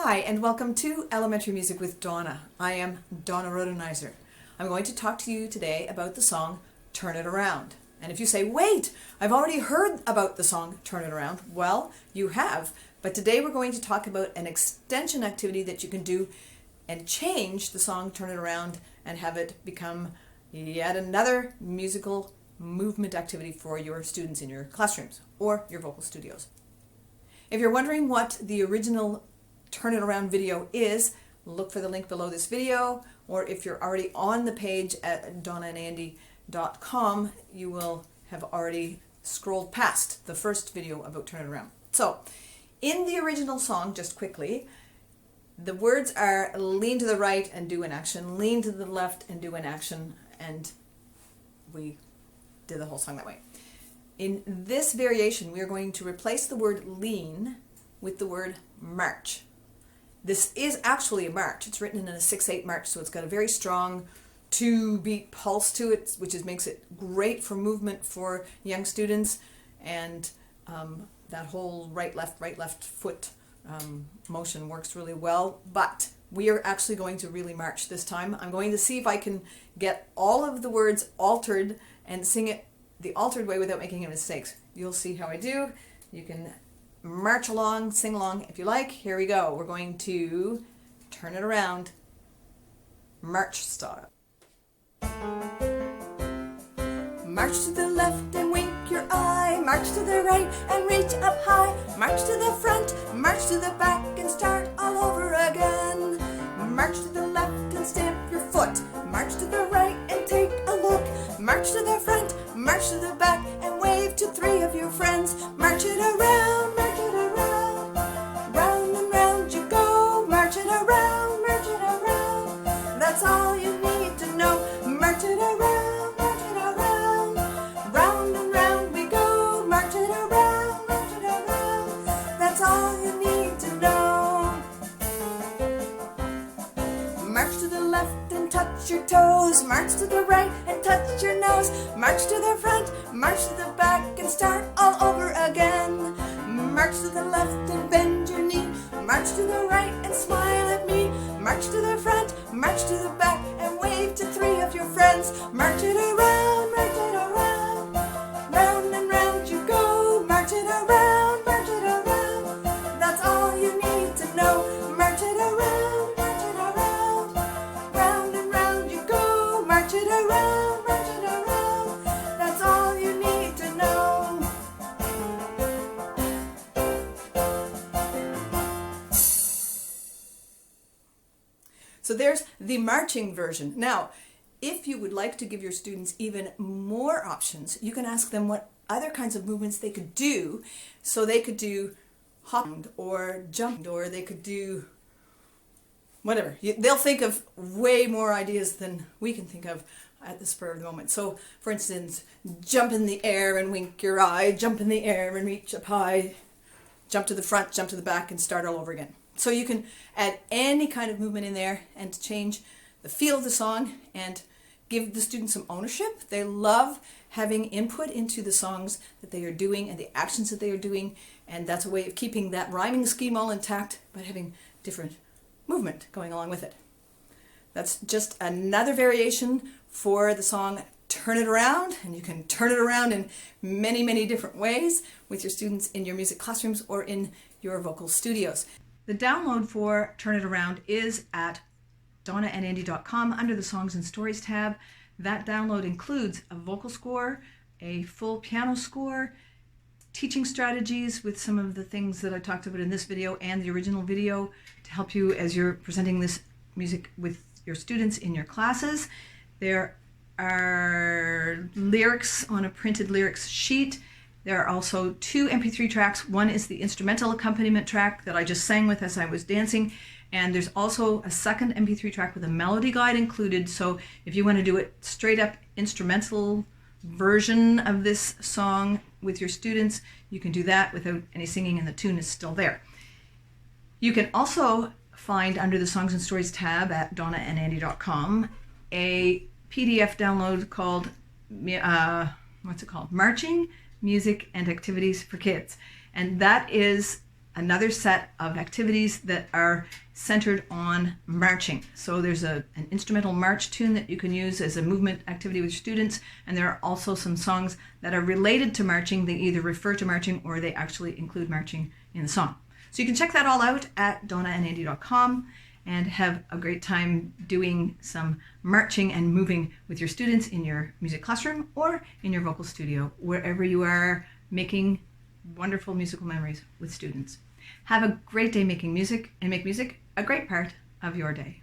Hi, and welcome to Elementary Music with Donna. I am Donna Rhodenizer. I'm going to talk to you today about the song Turn It Around. And if you say, wait, I've already heard about the song Turn It Around, well, you have. But today we're going to talk about an extension activity that you can do and change the song Turn It Around and have it become yet another musical movement activity for your students in your classrooms or your vocal studios. If you're wondering what the original Turn It Around video is, look for the link below this video, or if you're already on the page at donnaandandy.com, you will have already scrolled past the first video about Turn It Around. So, in the original song, just quickly, the words are lean to the right and do an action, lean to the left and do an action, and we did the whole song that way. In this variation, we are going to replace the word lean with the word march. This is actually a march. It's written in a 6/8 march, so it's got a very strong 2-beat pulse to it, which makes it great for movement for young students. And that whole right, left foot motion works really well. But we are actually going to really march this time. I'm going to see if I can get all of the words altered and sing it the altered way without making any mistakes. You'll see how I do. You can march along, sing along if you like. Here we go. We're going to turn it around, march style. March to the left and wink your eye. March to the right and reach up high. March to the front, march to the back and start all over again. March to the left and stamp your foot. March to the right and take a look. March to the front, march to the back and wave to 3 of your friends. March it around, march it around. Round and round you go. March it around, march it around. That's all you need to know. March it around, march it around. Round and round we go. March it around, march it around. That's all you need to know. March to the left and touch your toes. March to the right and touch your nose. March to the front, march to the back and start all over again. March to the left and bend your knee. March to the right and smile at me. March to the front, march to the back and wave to 3 of your friends. March it around, march it around. Round and round you go. March it around, march it around. That's all you need to know. March it around, march it around. Round and round you go. March it around, march it around. That's all you need to know. So there's the marching version. Now, if you would like to give your students even more options, you can ask them what other kinds of movements they could do. So they could do hopping or jumping, or they could do whatever. They'll think of way more ideas than we can think of at the spur of the moment. So, for instance, jump in the air and wink your eye, jump in the air and reach up high, jump to the front, jump to the back, and start all over again. So you can add any kind of movement in there and change the feel of the song and give the students some ownership. They love having input into the songs that they are doing and the actions that they are doing, and that's a way of keeping that rhyming scheme all intact, but having different movement going along with it. That's just another variation for the song Turn It Around, and you can turn it around in many, many different ways with your students in your music classrooms or in your vocal studios. The download for Turn It Around is at donnaandandy.com under the Songs and Stories tab. That download includes a vocal score, a full piano score, teaching strategies with some of the things that I talked about in this video and the original video to help you as you're presenting this music with your students in your classes. There are lyrics on a printed lyrics sheet. There are also 2 MP3 tracks. One is the instrumental accompaniment track that I just sang with as I was dancing, and there's also a second MP3 track with a melody guide included. So if you want to do it straight up instrumental version of this song with your students, you can do that without any singing, and the tune is still there. You can also find under the Songs and Stories tab at donnaandandy.com a PDF download called Marching Music and Activities for Kids, and that is another set of activities that are centered on marching. So there's an instrumental march tune that you can use as a movement activity with students, and there are also some songs that are related to marching. They either refer to marching or they actually include marching in the song. So you can check that all out at donnaandandy.com and have a great time doing some marching and moving with your students in your music classroom or in your vocal studio, wherever you are making wonderful musical memories with students. Have a great day making music, and make music a great part of your day.